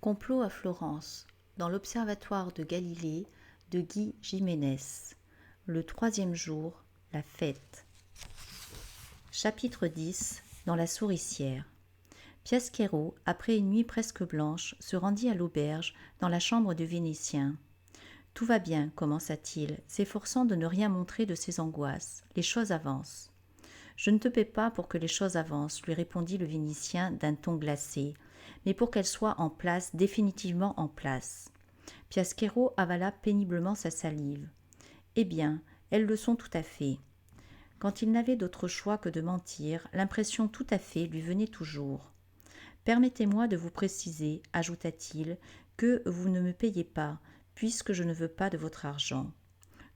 Complot à Florence, dans l'Observatoire de Galilée de Guy Jiménez. Le troisième jour, la fête. Chapitre 10. Dans la souricière. Piaschero, après une nuit presque blanche, se rendit à l'auberge, dans la chambre du Vénitien. « Tout va bien, commença-t-il, s'efforçant de ne rien montrer de ses angoisses. Les choses avancent. »« Je ne te paie pas pour que les choses avancent, lui répondit le Vénitien d'un ton glacé, mais pour qu'elles soient en place, définitivement en place. Piaschero avala péniblement sa salive. Eh bien, elles le sont tout à fait. Quand il n'avait d'autre choix que de mentir, l'impression tout à fait lui venait toujours. Permettez-moi de vous préciser, ajouta-t-il, que vous ne me payez pas, puisque je ne veux pas de votre argent.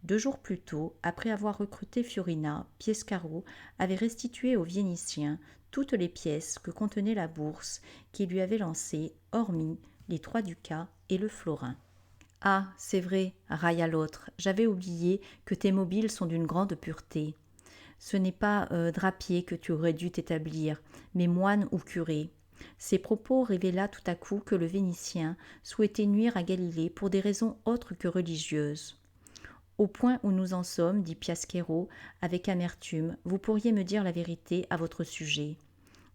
2 jours plus tôt, après avoir recruté Fiorina, Piescaro avait restitué au Vénitien toutes les pièces que contenait la bourse qu'il lui avait lancée, hormis les 3 ducats et le florin. « Ah, c'est vrai, railla l'autre, j'avais oublié que tes mobiles sont d'une grande pureté. Ce n'est pas drapier que tu aurais dû t'établir, mais moine ou curé. » Ces propos révéla tout à coup que le Vénitien souhaitait nuire à Galilée pour des raisons autres que religieuses. « Au point où nous en sommes, dit Piaschero avec amertume, vous pourriez me dire la vérité à votre sujet. »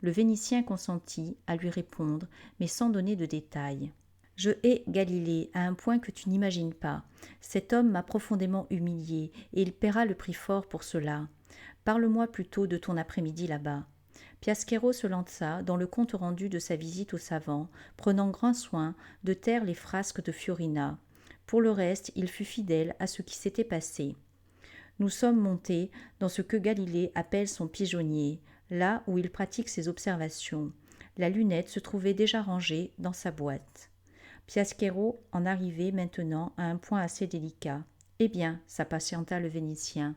Le Vénitien consentit à lui répondre, mais sans donner de détails. « Je hais Galilée à un point que tu n'imagines pas. Cet homme m'a profondément humilié, et il paiera le prix fort pour cela. Parle-moi plutôt de ton après-midi là-bas. » Piaschero se lança dans le compte-rendu de sa visite au savant, prenant grand soin de taire les frasques de Fiorina. Pour le reste, il fut fidèle à ce qui s'était passé. Nous sommes montés dans ce que Galilée appelle son pigeonnier, là où il pratique ses observations. La lunette se trouvait déjà rangée dans sa boîte. Piaschero en arrivait maintenant à un point assez délicat. « Eh bien, s'impatienta le Vénitien.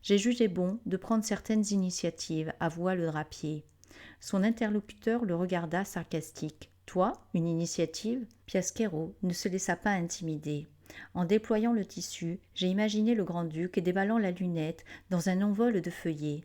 J'ai jugé bon de prendre certaines initiatives, avoua le drapier. » Son interlocuteur le regarda sarcastique. « Toi, une initiative ?» Piaschero ne se laissa pas intimider. En déployant le tissu, j'ai imaginé le grand-duc déballant la lunette dans un envol de feuillets.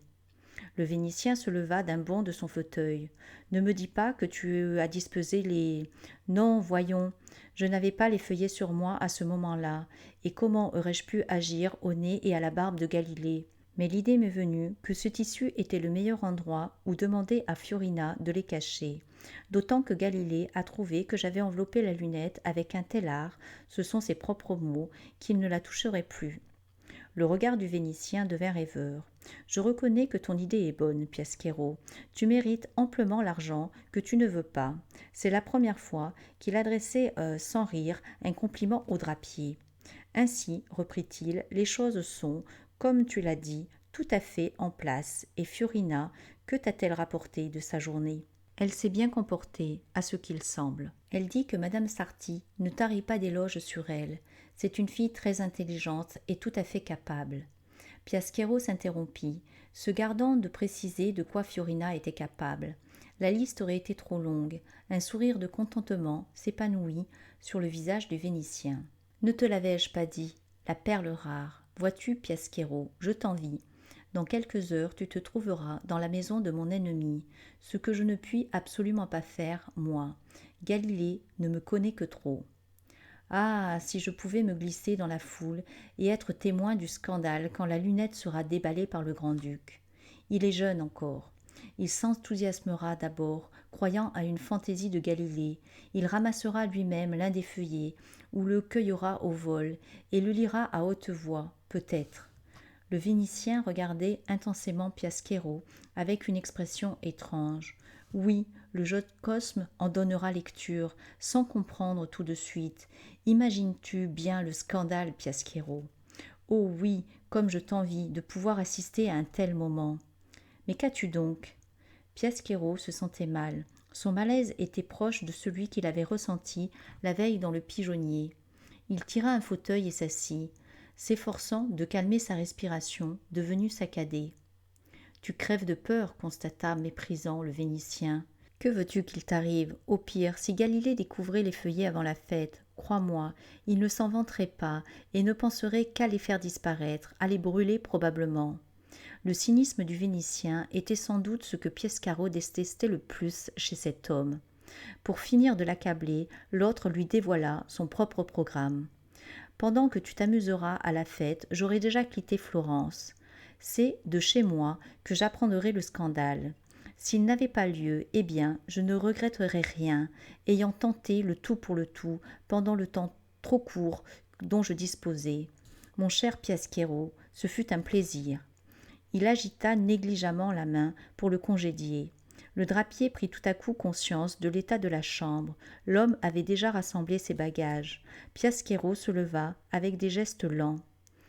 Le Vénitien se leva d'un bond de son fauteuil. « Ne me dis pas que tu as disposé les… » « Non, voyons, je n'avais pas les feuillets sur moi à ce moment-là, et comment aurais-je pu agir au nez et à la barbe de Galilée ? Mais l'idée m'est venue que ce tissu était le meilleur endroit où demander à Fiorina de les cacher, d'autant que Galilée a trouvé que j'avais enveloppé la lunette avec un tel art, ce sont ses propres mots, qu'il ne la toucherait plus. » Le regard du Vénitien devint rêveur. « Je reconnais que ton idée est bonne, Piaschero. Tu mérites amplement l'argent que tu ne veux pas. » C'est la première fois qu'il adressait sans rire un compliment au drapier. « Ainsi, reprit-il, les choses sont, comme tu l'as dit, tout à fait en place. Et Fiorina, que t'a-t-elle rapporté de sa journée ? » Elle s'est bien comportée, à ce qu'il semble. Elle dit que Madame Sarti ne tarit pas d'éloges sur elle. C'est une fille très intelligente et tout à fait capable. Piaschero s'interrompit, se gardant de préciser de quoi Fiorina était capable. La liste aurait été trop longue. Un sourire de contentement s'épanouit sur le visage du Vénitien. « Ne te l'avais-je pas dit ? La perle rare. Vois-tu, Piaschero, je t'envie. Dans quelques heures, tu te trouveras dans la maison de mon ennemi, ce que je ne puis absolument pas faire, moi. Galilée ne me connaît que trop. Ah, si je pouvais me glisser dans la foule et être témoin du scandale quand la lunette sera déballée par le grand-duc. Il est jeune encore. Il s'enthousiasmera d'abord, croyant à une fantaisie de Galilée. Il ramassera lui-même l'un des feuillets, ou le cueillera au vol, et le lira à haute voix, peut-être. » Le Vénitien regardait intensément Piaschero avec une expression étrange. Oui, le jeune Cosme en donnera lecture, sans comprendre tout de suite. Imagines-tu bien le scandale, Piaschero ? Oh oui, comme je t'envie de pouvoir assister à un tel moment. Mais qu'as-tu donc ? Piaschero se sentait mal. Son malaise était proche de celui qu'il avait ressenti la veille dans le pigeonnier. Il tira un fauteuil et s'assit, s'efforçant de calmer sa respiration, devenue saccadée. « Tu crèves de peur, » constata méprisant le Vénitien. « Que veux-tu qu'il t'arrive ? Au pire, si Galilée découvrait les feuillets avant la fête, crois-moi, il ne s'en vanterait pas et ne penserait qu'à les faire disparaître, à les brûler probablement. » Le cynisme du Vénitien était sans doute ce que Piescaro détestait le plus chez cet homme. Pour finir de l'accabler, l'autre lui dévoila son propre programme. Pendant que tu t'amuseras à la fête, j'aurai déjà quitté Florence. C'est de chez moi que j'apprendrai le scandale. S'il n'avait pas lieu, eh bien, je ne regretterai rien, ayant tenté le tout pour le tout pendant le temps trop court dont je disposais. Mon cher Piasquero, ce fut un plaisir. Il agita négligemment la main pour le congédier. Le drapier prit tout à coup conscience de l'état de la chambre. L'homme avait déjà rassemblé ses bagages. Piasquero se leva avec des gestes lents.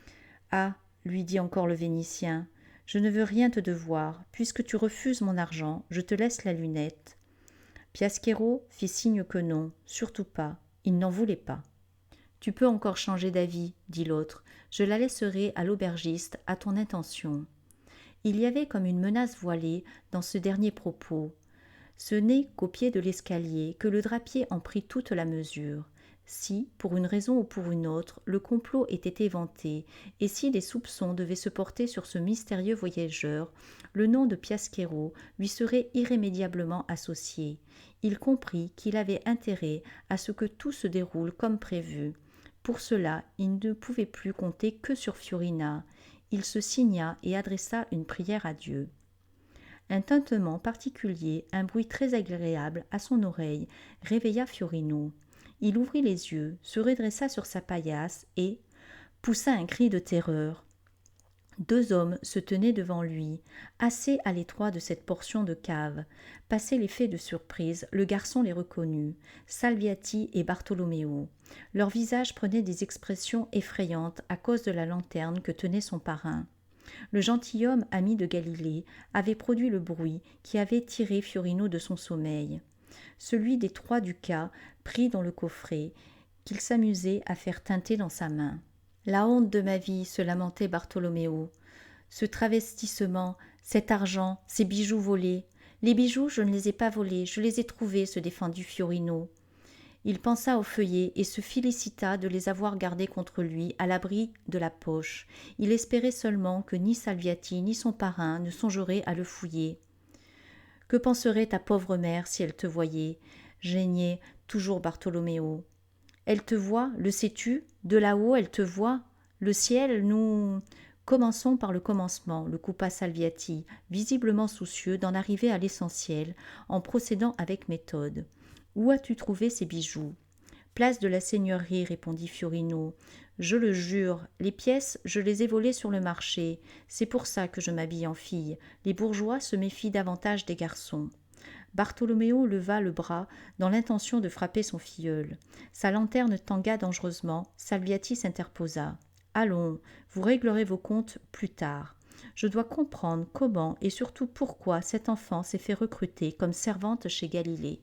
« Ah, lui dit encore le Vénitien, je ne veux rien te devoir. Puisque tu refuses mon argent, je te laisse la lunette. » Piasquero fit signe que non, surtout pas. Il n'en voulait pas. « Tu peux encore changer d'avis, dit l'autre. Je la laisserai à l'aubergiste à ton intention. » Il y avait comme une menace voilée dans ce dernier propos. Ce n'est qu'au pied de l'escalier que le drapier en prit toute la mesure. Si, pour une raison ou pour une autre, le complot était éventé, et si des soupçons devaient se porter sur ce mystérieux voyageur, le nom de Piasquero lui serait irrémédiablement associé. Il comprit qu'il avait intérêt à ce que tout se déroule comme prévu. Pour cela, il ne pouvait plus compter que sur Fiorina. Il se signa et adressa une prière à Dieu. Un tintement particulier, un bruit très agréable à son oreille, réveilla Fiorino. Il ouvrit les yeux, se redressa sur sa paillasse et poussa un cri de terreur. Deux hommes se tenaient devant lui, assez à l'étroit de cette portion de cave. Passé l'effet de surprise, le garçon les reconnut, Salviati et Bartholoméo. Leurs visages prenaient des expressions effrayantes à cause de la lanterne que tenait son parrain. Le gentilhomme ami de Galilée avait produit le bruit qui avait tiré Fiorino de son sommeil. Celui des trois ducats pris dans le coffret, qu'il s'amusait à faire tinter dans sa main. La honte de ma vie, se lamentait Bartholoméo. Ce travestissement, cet argent, ces bijoux volés. Les bijoux, je ne les ai pas volés, je les ai trouvés, se défendit Fiorino. Il pensa aux feuillets et se félicita de les avoir gardés contre lui à l'abri de la poche. Il espérait seulement que ni Salviati ni son parrain ne songeraient à le fouiller. « Que penserait ta pauvre mère si elle te voyait ?» geignait toujours Bartholoméo. « Elle te voit, le sais-tu? De là-haut, elle te voit. Le ciel, nous… » Commençons par le commencement, le coupa Salviati, visiblement soucieux d'en arriver à l'essentiel, en procédant avec méthode. Où as-tu trouvé ces bijoux ? Place de la Seigneurie, répondit Fiorino. Je le jure, les pièces, je les ai volées sur le marché. C'est pour ça que je m'habille en fille. Les bourgeois se méfient davantage des garçons. Bartholoméo leva le bras dans l'intention de frapper son filleul. Sa lanterne tangua dangereusement. Salviati s'interposa. Allons, vous réglerez vos comptes plus tard. Je dois comprendre comment et surtout pourquoi cet enfant s'est fait recruter comme servante chez Galilée.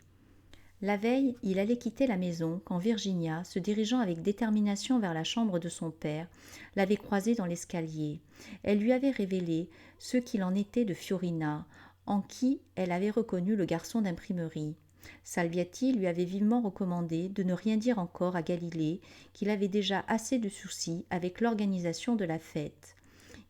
La veille, il allait quitter la maison quand Virginia, se dirigeant avec détermination vers la chambre de son père, l'avait croisé dans l'escalier. Elle lui avait révélé ce qu'il en était de Fiorina, en qui elle avait reconnu le garçon d'imprimerie. Salviati lui avait vivement recommandé de ne rien dire encore à Galilée, qu'il avait déjà assez de soucis avec l'organisation de la fête.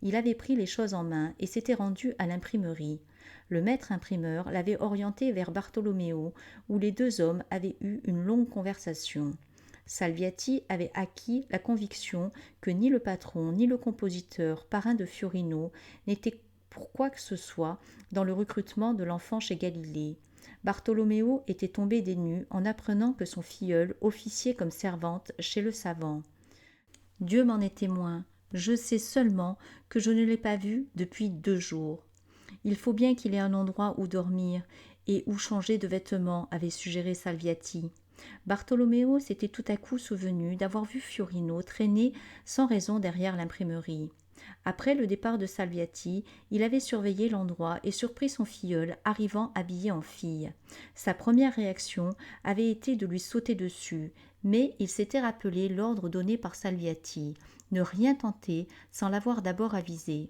Il avait pris les choses en main et s'était rendu à l'imprimerie. Le maître imprimeur l'avait orienté vers Bartholoméo, où les deux hommes avaient eu une longue conversation. Salviati avait acquis la conviction que ni le patron ni le compositeur, parrain de Fiorino, n'étaient pour quoi que ce soit dans le recrutement de l'enfant chez Galilée. Bartholoméo était tombé des nues en apprenant que son filleul officiait comme servante chez le savant. Dieu m'en est témoin, je sais seulement que je ne l'ai pas vu depuis 2 jours. Il faut bien qu'il ait un endroit où dormir et où changer de vêtements, avait suggéré Salviati. Bartholoméo s'était tout à coup souvenu d'avoir vu Fiorino traîner sans raison derrière l'imprimerie. Après le départ de Salviati, il avait surveillé l'endroit et surpris son filleul arrivant habillé en fille. Sa première réaction avait été de lui sauter dessus, mais il s'était rappelé l'ordre donné par Salviati, ne rien tenter sans l'avoir d'abord avisé.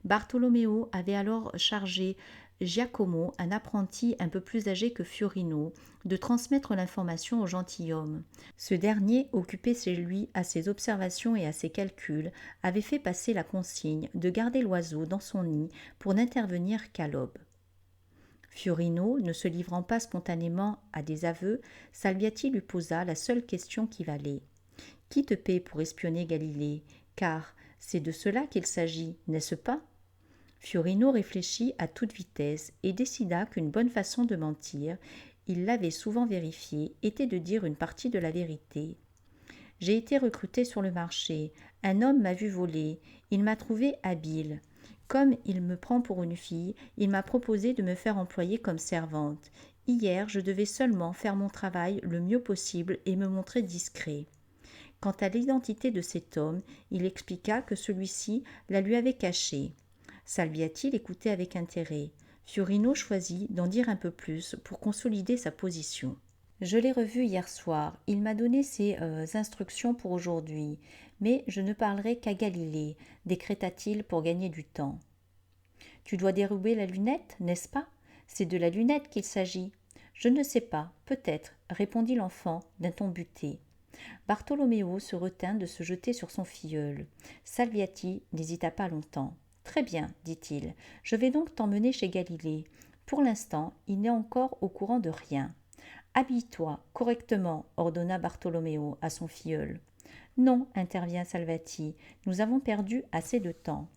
Bartholoméo avait alors chargé Giacomo, un apprenti un peu plus âgé que Fiorino, de transmettre l'information au gentilhomme. Ce dernier, occupé chez lui à ses observations et à ses calculs, avait fait passer la consigne de garder l'oiseau dans son nid pour n'intervenir qu'à l'aube. Fiorino, ne se livrant pas spontanément à des aveux, Salviati lui posa la seule question qui valait. « Qui te paie pour espionner Galilée ? Car c'est de cela qu'il s'agit, n'est-ce pas ?» Fiorino réfléchit à toute vitesse et décida qu'une bonne façon de mentir, il l'avait souvent vérifié, était de dire une partie de la vérité. « J'ai été recruté sur le marché. Un homme m'a vu voler. Il m'a trouvé habile. Comme il me prend pour une fille, il m'a proposé de me faire employer comme servante. Hier, je devais seulement faire mon travail le mieux possible et me montrer discret. » Quant à l'identité de cet homme, il expliqua que celui-ci la lui avait cachée. Salviati l'écoutait avec intérêt. Fiorino choisit d'en dire un peu plus pour consolider sa position. « Je l'ai revu hier soir. Il m'a donné ses instructions pour aujourd'hui. Mais je ne parlerai qu'à Galilée, décréta-t-il pour gagner du temps. « Tu dois dérober la lunette, n'est-ce pas ? C'est de la lunette qu'il s'agit. »« Je ne sais pas, peut-être, » répondit l'enfant d'un ton buté. Bartholoméo se retint de se jeter sur son filleul. Salviati n'hésita pas longtemps. « Très bien, dit-il, je vais donc t'emmener chez Galilée. Pour l'instant, il n'est encore au courant de rien. »« Habille-toi correctement, » ordonna Bartholoméo à son filleul. « Non, intervint Salviati, nous avons perdu assez de temps. »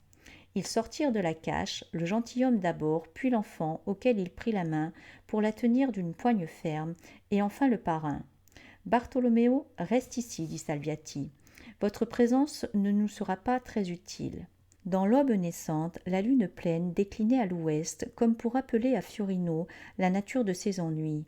Ils sortirent de la cache, le gentilhomme d'abord, puis l'enfant, auquel il prit la main pour la tenir d'une poigne ferme, et enfin le parrain. « Bartholoméo, reste ici, dit Salviati. Votre présence ne nous sera pas très utile. » Dans l'aube naissante, la lune pleine déclinait à l'ouest, comme pour rappeler à Fiorino la nature de ses ennuis.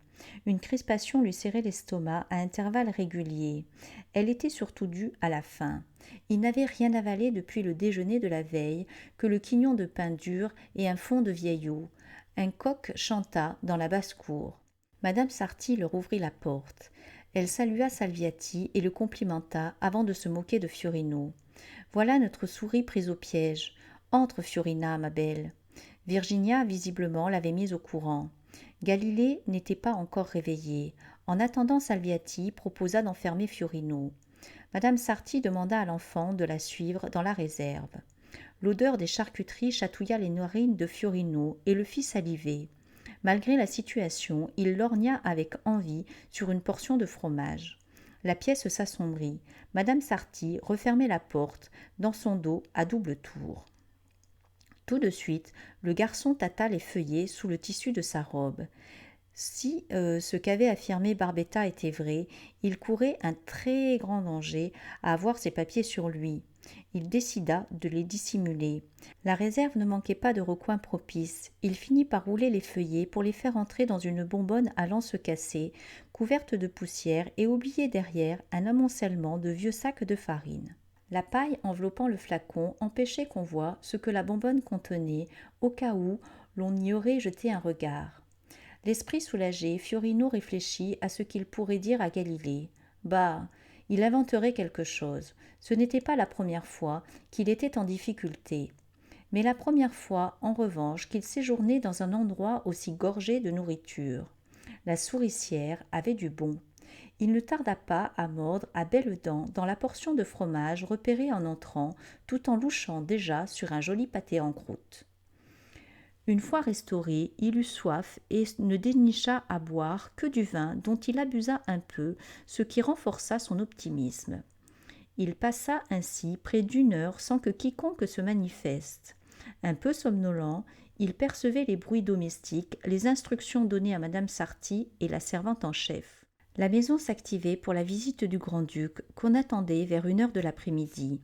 Une crispation lui serrait l'estomac à intervalles réguliers. Elle était surtout due à la faim. Il n'avait rien avalé depuis le déjeuner de la veille que le quignon de pain dur et un fond de vieil eau. Un coq chanta dans la basse-cour. Madame Sarti leur ouvrit la porte. Elle salua Salviati et le complimenta avant de se moquer de Fiorino. « Voilà notre souris prise au piège. Entre, Fiorina, ma belle. » Virginia, visiblement, l'avait mise au courant. Galilée n'était pas encore réveillée. En attendant, Salviati proposa d'enfermer Fiorino. Madame Sarti demanda à l'enfant de la suivre dans la réserve. L'odeur des charcuteries chatouilla les narines de Fiorino et le fit saliver. Malgré la situation, il lorgna avec envie sur une portion de fromage. La pièce s'assombrit. Madame Sarti refermait la porte dans son dos à double tour. Tout de suite, le garçon tâta les feuillets sous le tissu de sa robe. Si ce qu'avait affirmé Barbetta était vrai, il courait un très grand danger à avoir ses papiers sur lui. Il décida de les dissimuler. La réserve ne manquait pas de recoins propices. Il finit par rouler les feuillets pour les faire entrer dans une bonbonne à l'anse cassée, couverte de poussière et oublier derrière un amoncellement de vieux sacs de farine. La paille enveloppant le flacon empêchait qu'on voie ce que la bonbonne contenait, au cas où l'on y aurait jeté un regard. L'esprit soulagé, Fiorino réfléchit à ce qu'il pourrait dire à Galilée. Bah, il inventerait quelque chose. Ce n'était pas la première fois qu'il était en difficulté. Mais la première fois, en revanche, qu'il séjournait dans un endroit aussi gorgé de nourriture. La souricière avait du bon. Il ne tarda pas à mordre à belles dents dans la portion de fromage repérée en entrant, tout en louchant déjà sur un joli pâté en croûte. Une fois restauré, il eut soif et ne dénicha à boire que du vin dont il abusa un peu, ce qui renforça son optimisme. Il passa ainsi près d'une heure sans que quiconque se manifeste. Un peu somnolent, il percevait les bruits domestiques, les instructions données à Madame Sarti et la servante en chef. La maison s'activait pour la visite du grand-duc, qu'on attendait vers 1 heure de l'après-midi.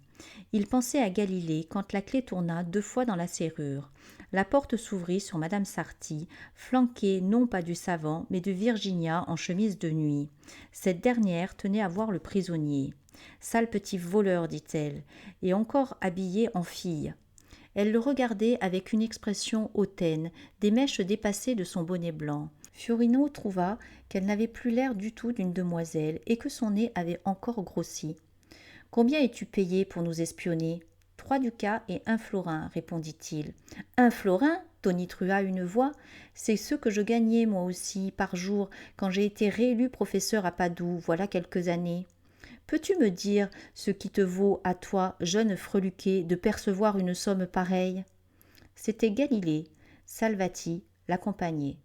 Il pensait à Galilée quand la clé tourna 2 fois dans la serrure. La porte s'ouvrit sur Madame Sarti, flanquée non pas du savant, mais de Virginia en chemise de nuit. Cette dernière tenait à voir le prisonnier. « Sale petit voleur, dit-elle, et encore habillé en fille. » Elle le regardait avec une expression hautaine, des mèches dépassées de son bonnet blanc. Fiorino trouva qu'elle n'avait plus l'air du tout d'une demoiselle et que son nez avait encore grossi. « Combien es-tu payé pour nous espionner ?»« 3 ducats et 1 florin, répondit-il. « 1 florin ?» tonitruha une voix. « C'est ce que je gagnais moi aussi par jour quand j'ai été réélu professeur à Padoue, voilà quelques années. Peux-tu me dire ce qui te vaut à toi, jeune freluquet, de percevoir une somme pareille ?» C'était Galilée. Salviati l'accompagnait.